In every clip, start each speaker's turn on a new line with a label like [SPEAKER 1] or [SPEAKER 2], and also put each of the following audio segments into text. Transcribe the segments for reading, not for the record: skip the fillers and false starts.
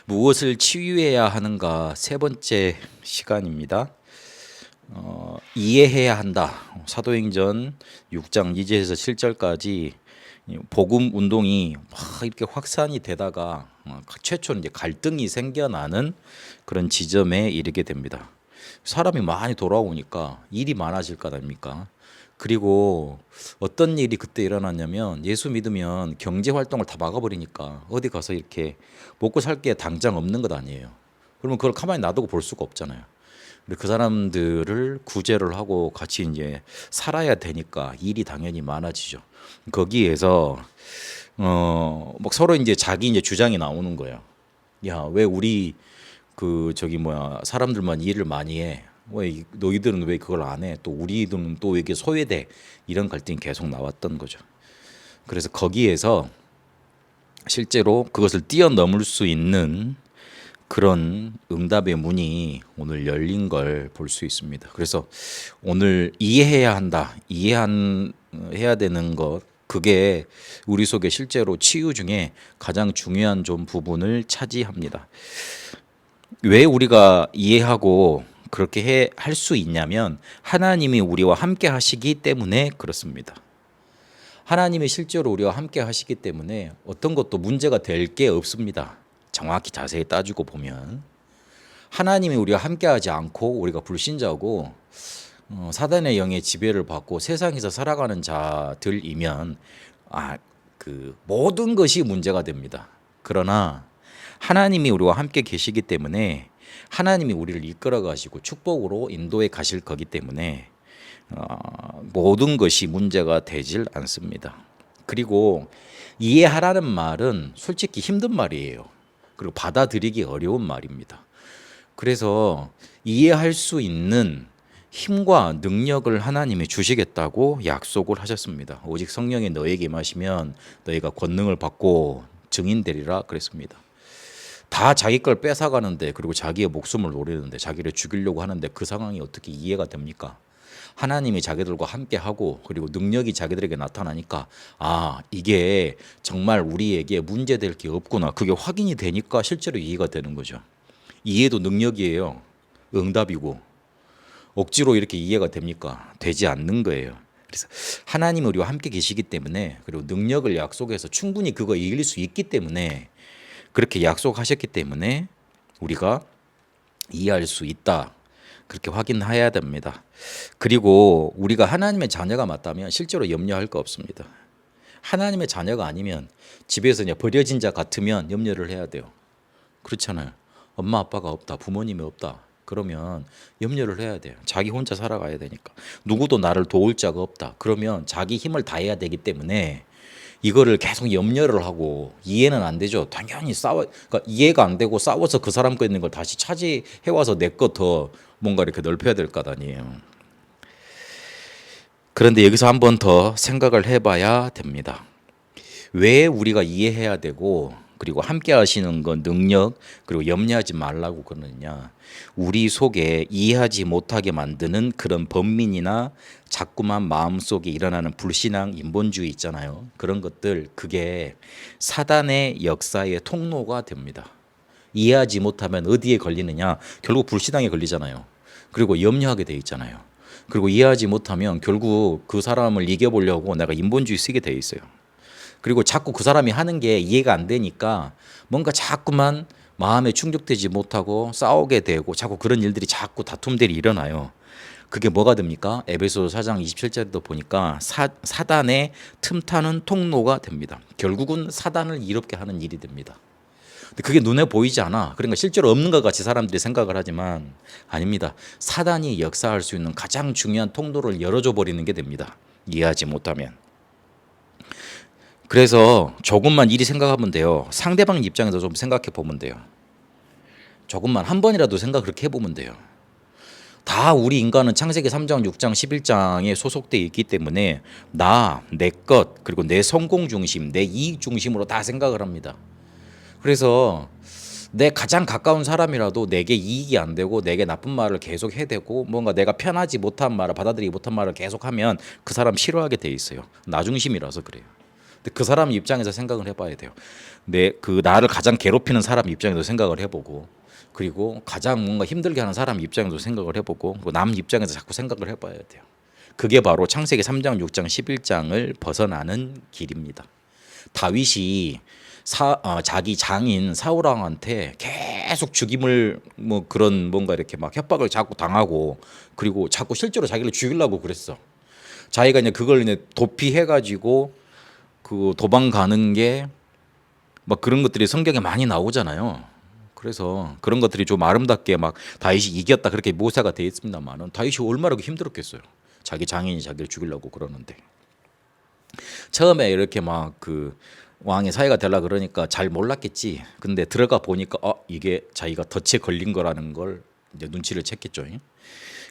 [SPEAKER 1] 무엇을 치유해야 하는가 세 번째 시간입니다. 이해해야 한다. 사도행전 6장 2절에서 7절까지 복음 운동이 막 이렇게 확산이 되다가 최초로 이제 갈등이 생겨나는 그런 지점에 이르게 됩니다. 사람이 많이 돌아오니까 일이 많아질 거 아닙니까? 그리고 어떤 일이 그때 일어났냐면 예수 믿으면 경제 활동을 다 막아버리니까 어디 가서 이렇게 먹고 살 게 당장 없는 것 아니에요. 그러면 그걸 가만히 놔두고 볼 수가 없잖아요. 근데 그 사람들을 구제를 하고 같이 이제 살아야 되니까 일이 당연히 많아지죠. 거기에서 막 서로 이제 자기 이제 주장이 나오는 거예요. 야, 왜 우리 그 저기 뭐야 사람들만 일을 많이 해? 왜 너희들은 왜 그걸 안 해? 또 우리들은 또 왜 이게 소외돼? 이런 갈등이 계속 나왔던 거죠. 그래서 거기에서 실제로 그것을 뛰어넘을 수 있는 그런 응답의 문이 오늘 열린 걸 볼 수 있습니다. 그래서 오늘 이해해야 한다. 해야 되는 것 그게 우리 속에 실제로 치유 중에 가장 중요한 좀 부분을 차지합니다. 왜 우리가 이해하고 그렇게 할 수 있냐면 하나님이 우리와 함께 하시기 때문에 그렇습니다. 하나님이 실제로 우리와 함께 하시기 때문에 어떤 것도 문제가 될 게 없습니다. 정확히 자세히 따지고 보면 하나님이 우리와 함께하지 않고 우리가 불신자고 사단의 영의 지배를 받고 세상에서 살아가는 자들이면 그 모든 것이 문제가 됩니다. 그러나 하나님이 우리와 함께 계시기 때문에 하나님이 우리를 이끌어 가시고 축복으로 인도해 가실 거기 때문에 모든 것이 문제가 되질 않습니다. 그리고 이해하라는 말은 솔직히 힘든 말이에요. 그리고 받아들이기 어려운 말입니다. 그래서 이해할 수 있는 힘과 능력을 하나님이 주시겠다고 약속을 하셨습니다. 오직 성령이 너에게 임하시면 너희가 권능을 받고 증인 되리라 그랬습니다. 다 자기 걸 뺏어가는데 그리고 자기의 목숨을 노리는데 자기를 죽이려고 하는데 그 상황이 어떻게 이해가 됩니까? 하나님이 자기들과 함께하고 그리고 능력이 자기들에게 나타나니까 이게 정말 우리에게 문제될 게 없구나. 그게 확인이 되니까 실제로 이해가 되는 거죠. 이해도 능력이에요. 응답이고. 억지로 이렇게 이해가 됩니까? 되지 않는 거예요. 그래서 하나님이 우리와 함께 계시기 때문에 그리고 능력을 약속해서 충분히 그거 이길 수 있기 때문에 그렇게 약속하셨기 때문에 우리가 이해할 수 있다. 그렇게 확인해야 됩니다. 그리고 우리가 하나님의 자녀가 맞다면 실제로 염려할 거 없습니다. 하나님의 자녀가 아니면 집에서 그냥 버려진 자 같으면 염려를 해야 돼요. 그렇잖아요. 엄마 아빠가 없다. 부모님이 없다. 그러면 염려를 해야 돼요. 자기 혼자 살아가야 되니까. 누구도 나를 도울 자가 없다. 그러면 자기 힘을 다해야 되기 때문에 이거를 계속 염려를 하고 이해는 안 되죠. 당연히 그러니까 이해가 안 되고 싸워서 그 사람 거 있는 걸 다시 차지해 와서 내 거 더 뭔가 이렇게 넓혀야 될 것 아니에요. 그런데 여기서 한 번 더 생각을 해봐야 됩니다. 왜 우리가 이해해야 되고 그리고 함께 하시는 건 능력 그리고 염려하지 말라고 그러느냐. 우리 속에 이해하지 못하게 만드는 그런 번민이나 자꾸만 마음속에 일어나는 불신앙 인본주의 있잖아요. 그런 것들 그게 사단의 역사의 통로가 됩니다. 이해하지 못하면 어디에 걸리느냐. 결국 불신앙에 걸리잖아요. 그리고 염려하게 돼 있잖아요. 그리고 이해하지 못하면 결국 그 사람을 이겨보려고 내가 인본주의 쓰게 돼 있어요. 그리고 자꾸 그 사람이 하는 게 이해가 안 되니까 뭔가 자꾸만 마음에 충족되지 못하고 싸우게 되고 자꾸 그런 일들이 자꾸 다툼들이 일어나요. 그게 뭐가 됩니까? 에베소서 4장 27절도 보니까 사단의 틈타는 통로가 됩니다. 결국은 사단을 이롭게 하는 일이 됩니다. 근데 그게 눈에 보이지 않아. 그러니까 실제로 없는 것 같이 사람들이 생각을 하지만 아닙니다. 사단이 역사할 수 있는 가장 중요한 통로를 열어줘 버리는 게 됩니다. 이해하지 못하면. 그래서 조금만 이리 생각하면 돼요. 상대방 입장에서 좀 생각해 보면 돼요. 조금만 한 번이라도 생각 그렇게 해보면 돼요. 다 우리 인간은 창세기 3장, 6장, 11장에 소속되어 있기 때문에 내 것, 그리고 내 성공 중심, 내 이익 중심으로 다 생각을 합니다. 그래서 내 가장 가까운 사람이라도 내게 이익이 안 되고 내게 나쁜 말을 계속 해대고 뭔가 내가 편하지 못한 말을 받아들이지 못한 말을 계속하면 그 사람 싫어하게 돼 있어요. 나 중심이라서 그래요. 근데 그 사람 입장에서 생각을 해봐야 돼요. 내 그 나를 가장 괴롭히는 사람 입장에서 생각을 해보고, 그리고 가장 뭔가 힘들게 하는 사람 입장에서 생각을 해보고, 그리고 남 입장에서 자꾸 생각을 해봐야 돼요. 그게 바로 창세기 3장, 6장, 11장을 벗어나는 길입니다. 다윗이 자기 장인 사울 왕한테 계속 죽임을 뭐 그런 뭔가 이렇게 막 협박을 자꾸 당하고, 그리고 자꾸 실제로 자기를 죽이려고 그랬어. 자기가 이제 그걸 이제 도피해가지고 그 도망가는 게 막 그런 것들이 성경에 많이 나오잖아요. 그래서 그런 것들이 좀 아름답게 막 다윗이 이겼다 그렇게 묘사가 되어 있습니다만은, 다윗이 얼마나 힘들었겠어요. 자기 장인이 자기를 죽이려고 그러는데, 처음에 이렇게 막 그 왕의 사이가 되려 그러니까 잘 몰랐겠지. 근데 들어가 보니까 이게 자기가 덫에 걸린 거라는 걸 이제 눈치를 챘겠죠.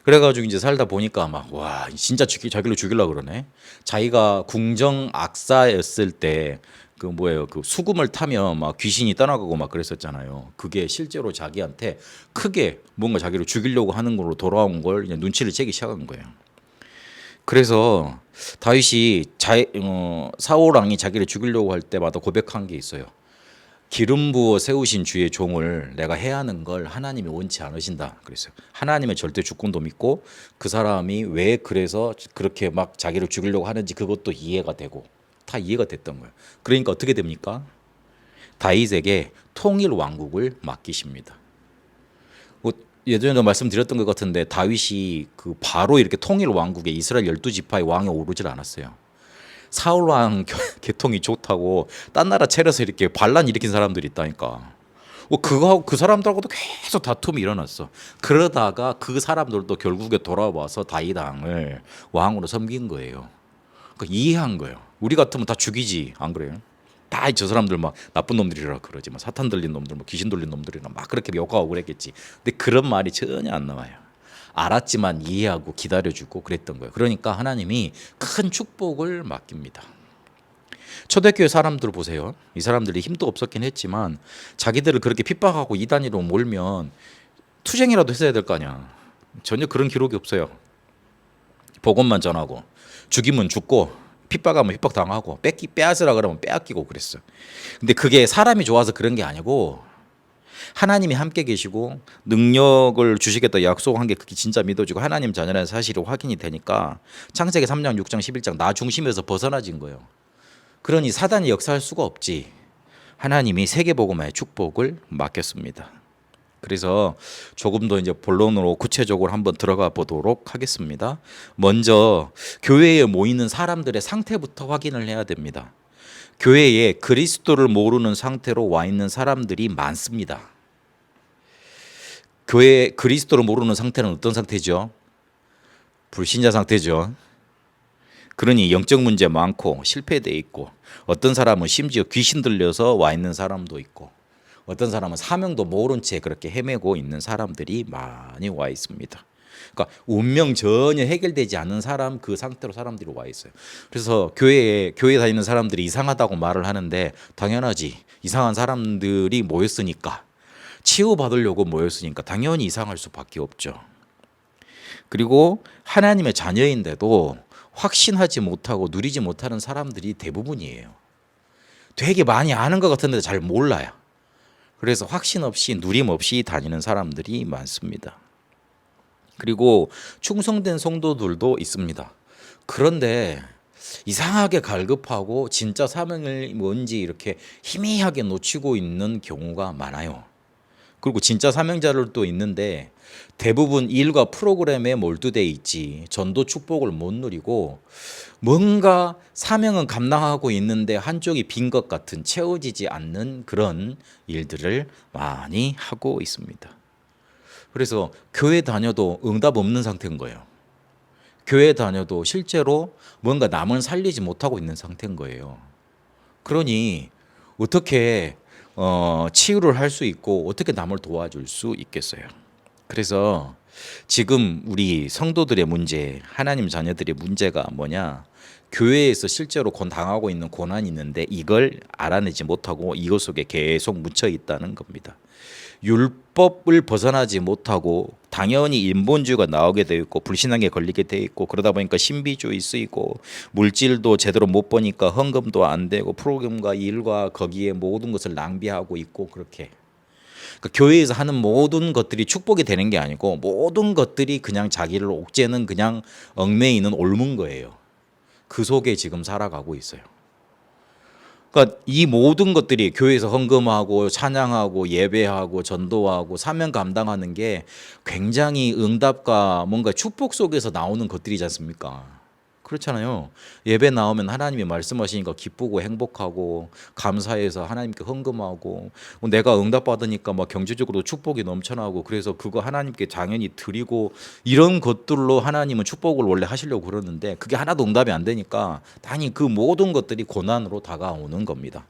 [SPEAKER 1] 그래가지고 이제 살다 보니까 막 와 진짜 자기를 죽이려고 그러네. 자기가 궁정 악사였을 때 그 뭐예요, 그 수금을 타면 막 귀신이 떠나가고 막 그랬었잖아요. 그게 실제로 자기한테 크게 뭔가 자기를 죽이려고 하는 걸로 돌아온 걸 이제 눈치를 채기 시작한 거예요. 그래서 다윗이 사울 왕이 자기를 죽이려고 할 때마다 고백한 게 있어요. 기름 부어 세우신 주의 종을 내가 해하는 걸 하나님이 원치 않으신다 그랬어요. 하나님의 절대 주권도 믿고, 그 사람이 왜 그래서 그렇게 막 자기를 죽이려고 하는지 그것도 이해가 되고, 다 이해가 됐던 거예요. 그러니까 어떻게 됩니까? 다윗에게 통일 왕국을 맡기십니다. 예전에도 말씀드렸던 것 같은데, 다윗이 그 바로 이렇게 통일 왕국에 이스라엘 12지파의 왕에 오르질 않았어요. 사울 왕 계통이 좋다고 딴 나라 차려서 이렇게 반란 일으킨 사람들이 있다니까. 그거하고 그 사람들하고도 계속 다툼이 일어났어. 그러다가 그 사람들도 결국에 돌아와서 다윗 왕을 왕으로 섬긴 거예요. 그러니까 이해한 거예요. 우리 같으면 다 죽이지, 안 그래요? 다 저 사람들 막 나쁜 놈들이라 그러지, 막 사탄 들린 놈들, 뭐 귀신 들린 놈들이나 막 그렇게 욕하고 그랬겠지. 근데 그런 말이 전혀 안 나와요. 알았지만 이해하고 기다려주고 그랬던 거예요. 그러니까 하나님이 큰 축복을 맡깁니다. 초대교회 사람들 보세요. 이 사람들이 힘도 없었긴 했지만 자기들을 그렇게 핍박하고 이단위로 몰면 투쟁이라도 했어야 될 거 아니야. 전혀 그런 기록이 없어요. 복음만 전하고, 죽이면 죽고, 핍박하면 핍박당하고, 빼앗으라 그러면 빼앗기고 그랬어요. 근데 그게 사람이 좋아서 그런 게 아니고, 하나님이 함께 계시고 능력을 주시겠다 약속한 게 그게 진짜 믿어지고 하나님 자녀라는 사실이 확인이 되니까 창세기 3장, 6장, 11장 나 중심에서 벗어나진 거예요. 그러니 사단이 역사할 수가 없지. 하나님이 세계복음화의 축복을 맡겼습니다. 그래서 조금 더 이제 본론으로 구체적으로 한번 들어가 보도록 하겠습니다. 먼저 교회에 모이는 사람들의 상태부터 확인을 해야 됩니다. 교회에 그리스도를 모르는 상태로 와 있는 사람들이 많습니다. 교회에 그리스도를 모르는 상태는 어떤 상태죠? 불신자 상태죠. 그러니 영적 문제 많고 실패돼 있고, 어떤 사람은 심지어 귀신 들려서 와 있는 사람도 있고, 어떤 사람은 사명도 모른 채 그렇게 헤매고 있는 사람들이 많이 와 있습니다. 그러니까 운명 전혀 해결되지 않은 사람, 그 상태로 사람들이 와 있어요. 그래서 교회 다니는 사람들이 이상하다고 말을 하는데, 당연하지. 이상한 사람들이 모였으니까, 치유받으려고 모였으니까 당연히 이상할 수밖에 없죠. 그리고 하나님의 자녀인데도 확신하지 못하고 누리지 못하는 사람들이 대부분이에요. 되게 많이 아는 것 같은데 잘 몰라요. 그래서 확신 없이 누림 없이 다니는 사람들이 많습니다. 그리고 충성된 성도들도 있습니다. 그런데 이상하게 갈급하고 진짜 사명이 뭔지 이렇게 희미하게 놓치고 있는 경우가 많아요. 그리고 진짜 사명자들도 있는데 대부분 일과 프로그램에 몰두돼 있지 전도 축복을 못 누리고, 뭔가 사명은 감당하고 있는데 한쪽이 빈 것 같은, 채워지지 않는 그런 일들을 많이 하고 있습니다. 그래서 교회 다녀도 응답 없는 상태인 거예요. 교회 다녀도 실제로 뭔가 남을 살리지 못하고 있는 상태인 거예요. 그러니 어떻게 치유를 할 수 있고 어떻게 남을 도와줄 수 있겠어요. 그래서 지금 우리 성도들의 문제, 하나님 자녀들의 문제가 뭐냐? 교회에서 실제로 당하고 있는 고난이 있는데 이걸 알아내지 못하고 이것 속에 계속 묻혀 있다는 겁니다. 율법을 벗어나지 못하고 당연히 인본주의가 나오게 되어 있고 불신앙에 걸리게 되어 있고 그러다 보니까 신비주의 쓰이고 물질도 제대로 못 보니까 헌금도 안 되고 프로그램과 일과 거기에 모든 것을 낭비하고 있고 그렇게 그러니까 교회에서 하는 모든 것들이 축복이 되는 게 아니고 모든 것들이 그냥 자기를 옥죄는 그냥 얽매이는 옮은 거예요. 그 속에 지금 살아가고 있어요. 그러니까 이 모든 것들이 교회에서 헌금하고 찬양하고 예배하고 전도하고 사명 감당하는 게 굉장히 응답과 뭔가 축복 속에서 나오는 것들이지 않습니까? 그렇잖아요. 예배 나오면 하나님이 말씀하시니까 기쁘고 행복하고 감사해서 하나님께 헌금하고 뭐 내가 응답받으니까 막 경제적으로 축복이 넘쳐나고 그래서 그거 하나님께 당연히 드리고 이런 것들로 하나님은 축복을 원래 하시려고 그러는데 그게 하나도 응답이 안 되니까 당연히 그 모든 것들이 고난으로 다가오는 겁니다.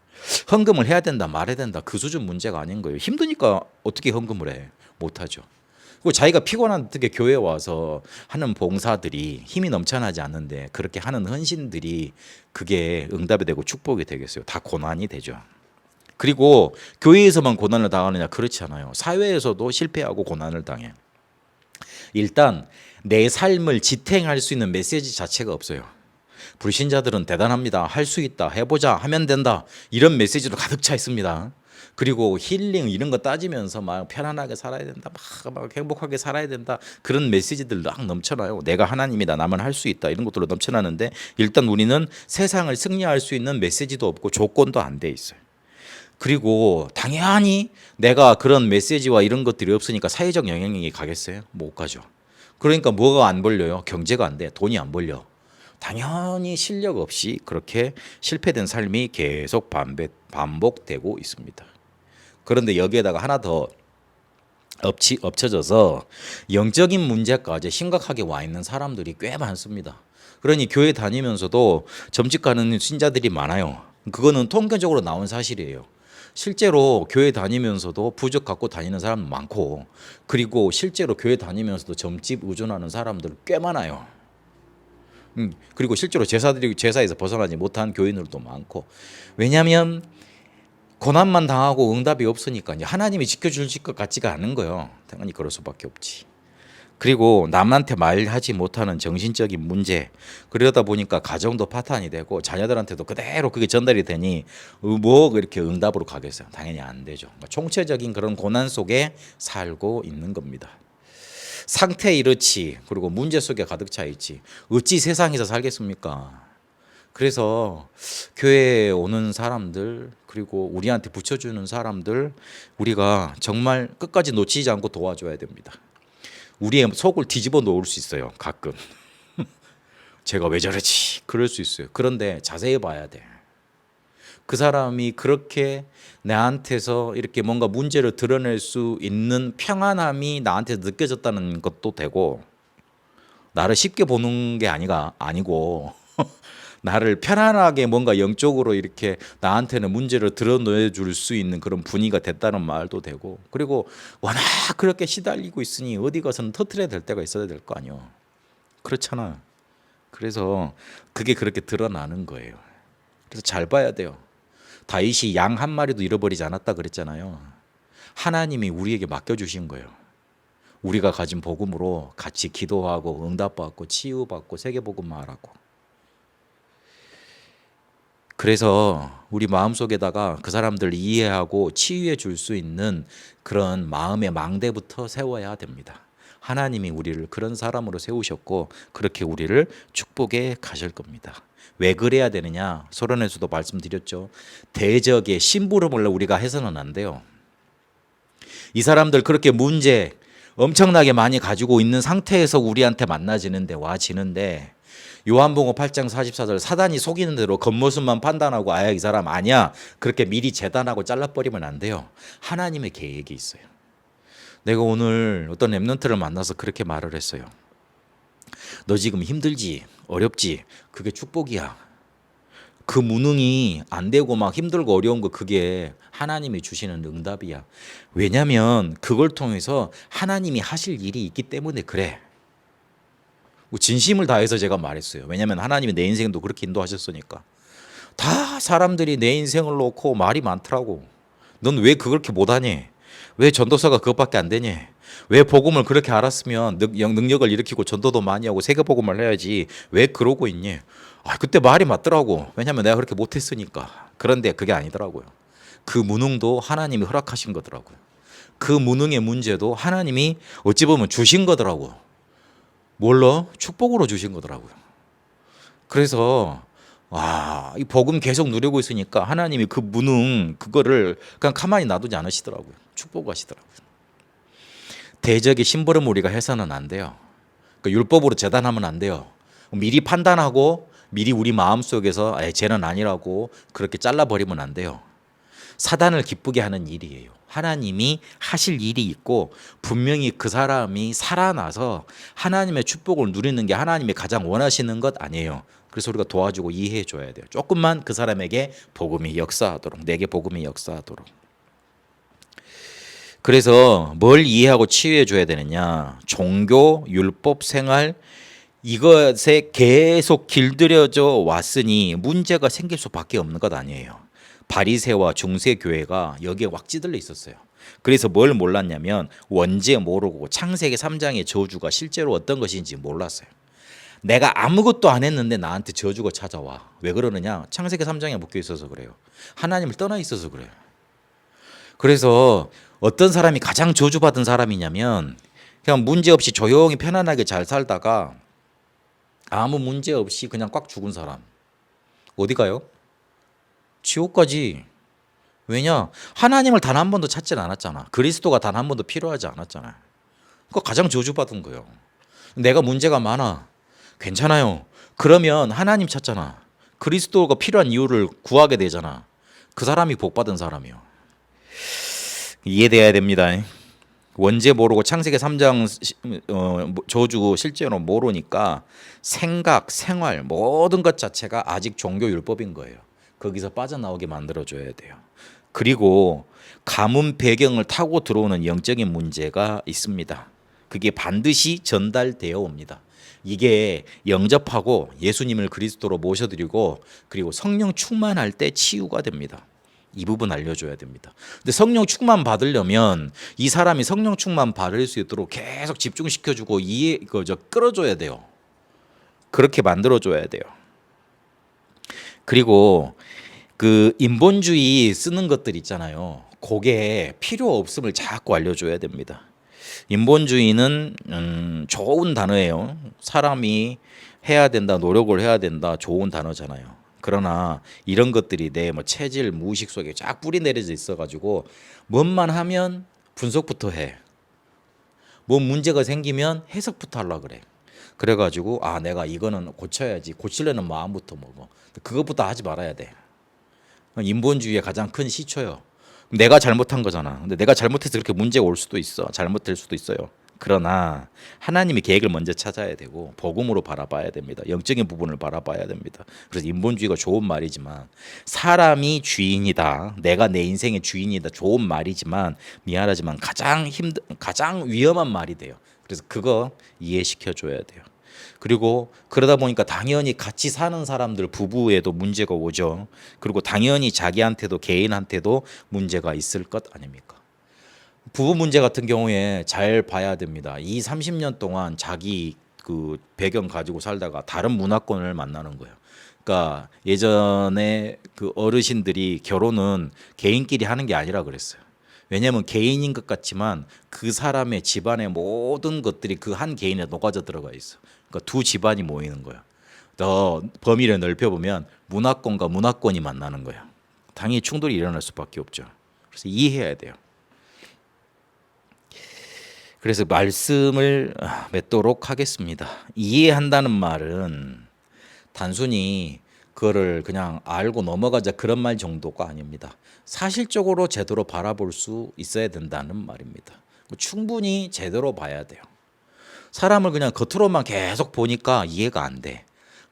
[SPEAKER 1] 헌금을 해야 된다 말해야 된다 그 수준 문제가 아닌 거예요. 힘드니까 어떻게 헌금을 해? 못하죠. 그리고 자기가 피곤한 어떻게 교회에 와서 하는 봉사들이 힘이 넘쳐나지 않는데 그렇게 하는 헌신들이 그게 응답이 되고 축복이 되겠어요. 다 고난이 되죠. 그리고 교회에서만 고난을 당하느냐 그렇지 않아요. 사회에서도 실패하고 고난을 당해. 일단 내 삶을 지탱할 수 있는 메시지 자체가 없어요. 불신자들은 대단합니다. 할 수 있다. 해보자. 하면 된다. 이런 메시지로 가득 차 있습니다. 그리고 힐링 이런 거 따지면서 막 편안하게 살아야 된다. 막 행복하게 살아야 된다. 그런 메시지들 막 넘쳐나요. 내가 하나님이다. 나만 할 수 있다. 이런 것들로 넘쳐나는데 일단 우리는 세상을 승리할 수 있는 메시지도 없고 조건도 안 돼 있어요. 그리고 당연히 내가 그런 메시지와 이런 것들이 없으니까 사회적 영향력이 가겠어요? 못 가죠. 그러니까 뭐가 안 벌려요? 경제가 안 돼. 돈이 안 벌려. 당연히 실력 없이 그렇게 실패된 삶이 계속 반복되고 있습니다. 그런데 여기에다가 하나 더 엎쳐져서 영적인 문제까지 심각하게 와 있는 사람들이 꽤 많습니다. 그러니 교회 다니면서도 점집 가는 신자들이 많아요. 그거는 통계적으로 나온 사실이에요. 실제로 교회 다니면서도 부적 갖고 다니는 사람 많고 그리고 실제로 교회 다니면서도 점집 의존하는 사람들 꽤 많아요. 그리고 실제로 제사에서 벗어나지 못한 교인들도 많고 왜냐하면 고난만 당하고 응답이 없으니까 이제 하나님이 지켜주실 것 같지가 않은 거예요. 당연히 그럴 수밖에 없지. 그리고 남한테 말하지 못하는 정신적인 문제 그러다 보니까 가정도 파탄이 되고 자녀들한테도 그대로 그게 전달이 되니 뭐 이렇게 응답으로 가겠어요. 당연히 안 되죠. 그러니까 총체적인 그런 고난 속에 살고 있는 겁니다. 상태 이렇지 그리고 문제 속에 가득 차 있지 어찌 세상에서 살겠습니까? 그래서 교회에 오는 사람들 그리고 우리한테 붙여주는 사람들 우리가 정말 끝까지 놓치지 않고 도와줘야 됩니다. 우리의 속을 뒤집어 놓을 수 있어요. 가끔 제가 왜 저러지 그럴 수 있어요. 그런데 자세히 봐야 돼. 그 사람이 그렇게 나한테서 이렇게 뭔가 문제를 드러낼 수 있는 평안함이 나한테 느껴졌다는 것도 되고 나를 쉽게 보는 게 아니고 나를 편안하게 뭔가 영적으로 이렇게 나한테는 문제를 드러내 줄 수 있는 그런 분위기가 됐다는 말도 되고 그리고 워낙 그렇게 시달리고 있으니 어디 가서는 터트려야 될 때가 있어야 될 거 아니요. 그렇잖아. 그래서 그게 그렇게 드러나는 거예요. 그래서 잘 봐야 돼요. 다윗이 양 한 마리도 잃어버리지 않았다 그랬잖아요. 하나님이 우리에게 맡겨주신 거예요. 우리가 가진 복음으로 같이 기도하고 응답받고 치유받고 세계복음 말하고 그래서 우리 마음속에다가 그 사람들 이해하고 치유해 줄 수 있는 그런 마음의 망대부터 세워야 됩니다. 하나님이 우리를 그런 사람으로 세우셨고 그렇게 우리를 축복해 가실 겁니다. 왜 그래야 되느냐? 소련에서도 말씀드렸죠. 대적의 심부름을 우리가 해서는 안 돼요. 이 사람들 그렇게 문제 엄청나게 많이 가지고 있는 상태에서 우리한테 만나지는데 와지는데 요한복음 8장 44절 사단이 속이는 대로 겉모습만 판단하고 아야 이 사람 아니야 그렇게 미리 재단하고 잘라버리면 안 돼요. 하나님의 계획이 있어요. 내가 오늘 어떤 랩런트를 만나서 그렇게 말을 했어요. 너 지금 힘들지 어렵지 그게 축복이야. 그 무능이 안 되고 막 힘들고 어려운 거 그게 하나님이 주시는 응답이야. 왜냐하면 그걸 통해서 하나님이 하실 일이 있기 때문에 그래. 진심을 다해서 제가 말했어요. 왜냐하면 하나님이 내 인생도 그렇게 인도하셨으니까. 다 사람들이 내 인생을 놓고 말이 많더라고. 넌 왜 그렇게 못하니? 왜 전도사가 그것밖에 안 되니? 왜 복음을 그렇게 알았으면 능력을 일으키고 전도도 많이 하고 세계복음을 해야지 왜 그러고 있니? 그때 말이 맞더라고. 왜냐하면 내가 그렇게 못했으니까. 그런데 그게 아니더라고요. 그 무능도 하나님이 허락하신 거더라고요. 그 무능의 문제도 하나님이 어찌 보면 주신 거더라고요. 뭘로? 축복으로 주신 거더라고요. 그래서 이 복음 계속 누리고 있으니까 하나님이 그 무능 그거를 그냥 가만히 놔두지 않으시더라고요. 축복하시더라고요. 대적의 심부름 우리가 해서는 안 돼요. 그러니까 율법으로 재단하면 안 돼요. 미리 판단하고 미리 우리 마음속에서 쟤는 아니라고 그렇게 잘라버리면 안 돼요. 사단을 기쁘게 하는 일이에요. 하나님이 하실 일이 있고 분명히 그 사람이 살아나서 하나님의 축복을 누리는 게 하나님이 가장 원하시는 것 아니에요. 그래서 우리가 도와주고 이해해 줘야 돼요. 조금만 그 사람에게 복음이 역사하도록, 내게 복음이 역사하도록. 그래서 뭘 이해하고 치유해 줘야 되느냐? 종교, 율법, 생활 이것에 계속 길들여져 왔으니 문제가 생길 수밖에 없는 것 아니에요. 바리새와 중세 교회가 여기에 확 찌들려 있었어요. 그래서 뭘 몰랐냐면 원죄 모르고 창세기 3장의 저주가 실제로 어떤 것인지 몰랐어요. 내가 아무것도 안 했는데 나한테 저주가 찾아와. 왜 그러느냐? 창세기 3장에 묶여 있어서 그래요. 하나님을 떠나 있어서 그래요. 그래서 어떤 사람이 가장 저주받은 사람이냐면 그냥 문제 없이 조용히 편안하게 잘 살다가 아무 문제 없이 그냥 꽉 죽은 사람. 어디 가요? 지옥까지. 왜냐? 하나님을 단 한 번도 찾질 않았잖아. 그리스도가 단 한 번도 필요하지 않았잖아요. 그거 가장 저주받은 거예요. 내가 문제가 많아. 괜찮아요. 그러면 하나님 찾잖아. 그리스도가 필요한 이유를 구하게 되잖아. 그 사람이 복받은 사람이요. 이해돼야 됩니다. 원죄 모르고 창세기 3장 저주 실제로 모르니까 생각, 생활 모든 것 자체가 아직 종교 율법인 거예요. 거기서 빠져나오게 만들어줘야 돼요. 그리고 가문 배경을 타고 들어오는 영적인 문제가 있습니다. 그게 반드시 전달되어 옵니다. 이게 영접하고 예수님을 그리스도로 모셔드리고 그리고 성령 충만할 때 치유가 됩니다. 이 부분 알려줘야 됩니다. 근데 성령 충만 받으려면 이 사람이 성령 충만 받을 수 있도록 계속 집중시켜주고 끌어줘야 돼요. 그렇게 만들어줘야 돼요. 그리고 그 인본주의 쓰는 것들 있잖아요. 그게 필요 없음을 자꾸 알려줘야 됩니다. 인본주의는 좋은 단어예요. 사람이 해야 된다, 노력을 해야 된다, 좋은 단어잖아요. 그러나 이런 것들이 내 체질, 무의식 속에 쫙 뿌리 내려져 있어가지고 뭔만 하면 분석부터 해. 뭐 문제가 생기면 해석부터 하려고 그래. 그래가지고 내가 이거는 고쳐야지. 고치려는 마음부터 먹어. 그것부터 하지 말아야 돼. 인본주의의 가장 큰 시초요. 내가 잘못한 거잖아. 근데 내가 잘못해서 그렇게 문제가 올 수도 있어. 잘못될 수도 있어요. 그러나 하나님의 계획을 먼저 찾아야 되고 복음으로 바라봐야 됩니다. 영적인 부분을 바라봐야 됩니다. 그래서 인본주의가 좋은 말이지만 사람이 주인이다. 내가 내 인생의 주인이다. 좋은 말이지만 미안하지만 가장 위험한 말이 돼요. 그래서 그거 이해시켜 줘야 돼요. 그리고 그러다 보니까 당연히 같이 사는 사람들 부부에도 문제가 오죠. 그리고 당연히 자기한테도 개인한테도 문제가 있을 것 아닙니까? 부부 문제 같은 경우에 잘 봐야 됩니다. 30년 동안 자기 그 배경 가지고 살다가 다른 문화권을 만나는 거예요. 그러니까 예전에 그 어르신들이 결혼은 개인끼리 하는 게 아니라 그랬어요. 왜냐하면 개인인 것 같지만 그 사람의 집안의 모든 것들이 그 한 개인에 녹아져 들어가 있어. 그러니까 두 집안이 모이는 거야. 더 범위를 넓혀보면 문화권과 문화권이 만나는 거야. 당연히 충돌이 일어날 수밖에 없죠. 그래서 이해해야 돼요. 그래서 말씀을 맺도록 하겠습니다. 이해한다는 말은 단순히 그거를 그냥 알고 넘어가자 그런 말 정도가 아닙니다. 사실적으로 제대로 바라볼 수 있어야 된다는 말입니다. 충분히 제대로 봐야 돼요. 사람을 그냥 겉으로만 계속 보니까 이해가 안 돼.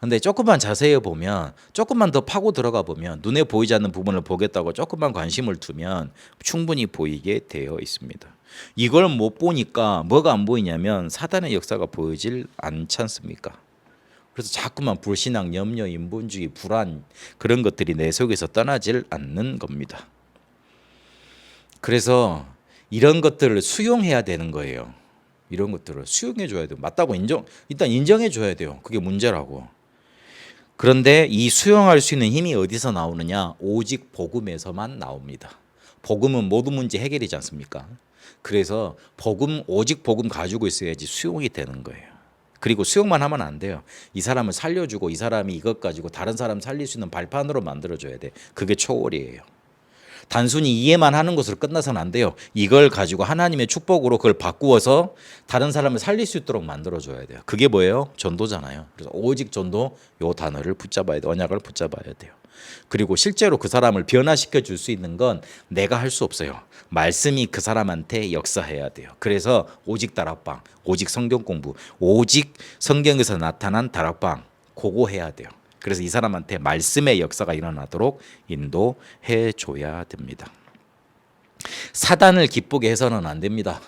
[SPEAKER 1] 근데 조금만 자세히 보면, 조금만 더 파고 들어가 보면, 눈에 보이지 않는 부분을 보겠다고 조금만 관심을 두면 충분히 보이게 되어 있습니다. 이걸 못 보니까 뭐가 안 보이냐면 사단의 역사가 보이질 않지 않습니까? 그래서 자꾸만 불신앙, 염려, 인본주의, 불안, 그런 것들이 내 속에서 떠나질 않는 겁니다. 그래서 이런 것들을 수용해야 되는 거예요. 이런 것들을 수용해 줘야 돼요. 맞다고 일단 인정해 줘야 돼요. 그게 문제라고. 그런데 이 수용할 수 있는 힘이 어디서 나오느냐? 오직 복음에서만 나옵니다. 복음은 모든 문제 해결이지 않습니까? 그래서 오직 복음 가지고 있어야지 수용이 되는 거예요. 그리고 수용만 하면 안 돼요. 이 사람을 살려주고 이 사람이 이것 가지고 다른 사람 살릴 수 있는 발판으로 만들어줘야 돼. 그게 초월이에요. 단순히 이해만 하는 것으로 끝나서는 안 돼요. 이걸 가지고 하나님의 축복으로 그걸 바꾸어서 다른 사람을 살릴 수 있도록 만들어줘야 돼요. 그게 뭐예요? 전도잖아요. 그래서 오직 전도, 요 단어를 붙잡아야 돼요. 언약을 붙잡아야 돼요. 그리고 실제로 그 사람을 변화시켜 줄 수 있는 건 내가 할 수 없어요. 말씀이 그 사람한테 역사해야 돼요. 그래서 오직 다락방, 오직 성경 공부, 오직 성경에서 나타난 다락방, 그거 해야 돼요. 그래서 이 사람한테 말씀의 역사가 일어나도록 인도해 줘야 됩니다. 사단을 기쁘게 해서는 안 됩니다.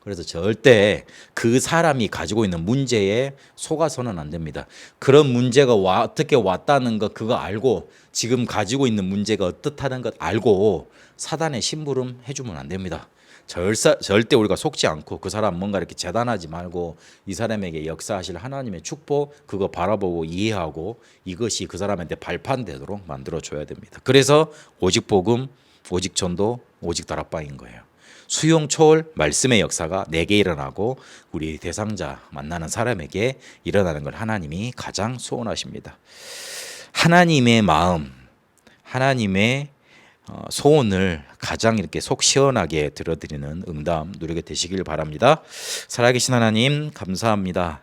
[SPEAKER 1] 그래서 절대 그 사람이 가지고 있는 문제에 속아서는 안 됩니다. 그런 문제가 어떻게 왔다는 거 그거 알고 지금 가지고 있는 문제가 어떻다는 것 알고 사단의 심부름 해주면 안 됩니다. 절대 우리가 속지 않고 그 사람 뭔가 이렇게 재단하지 말고 이 사람에게 역사하실 하나님의 축복 그거 바라보고 이해하고 이것이 그 사람한테 발판되도록 만들어줘야 됩니다. 그래서 오직 복음, 오직 전도, 오직 다락방인 거예요. 수용 초월 말씀의 역사가 내게 일어나고 우리 대상자 만나는 사람에게 일어나는 걸 하나님이 가장 소원하십니다. 하나님의 마음, 하나님의 소원을 가장 이렇게 속 시원하게 들어드리는 응답 누리게 되시길 바랍니다. 살아계신 하나님 감사합니다.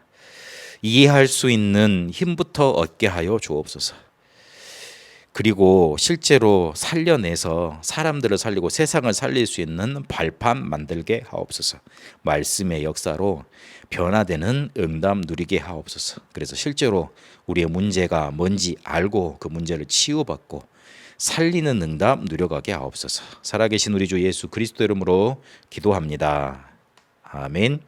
[SPEAKER 1] 이해할 수 있는 힘부터 얻게 하여 주옵소서. 그리고 실제로 살려내서 사람들을 살리고 세상을 살릴 수 있는 발판 만들게 하옵소서. 말씀의 역사로 변화되는 응답 누리게 하옵소서. 그래서 실제로 우리의 문제가 뭔지 알고 그 문제를 치유받고 살리는 응답 누려가게 하옵소서. 살아계신 우리 주 예수 그리스도 이름으로 기도합니다. 아멘.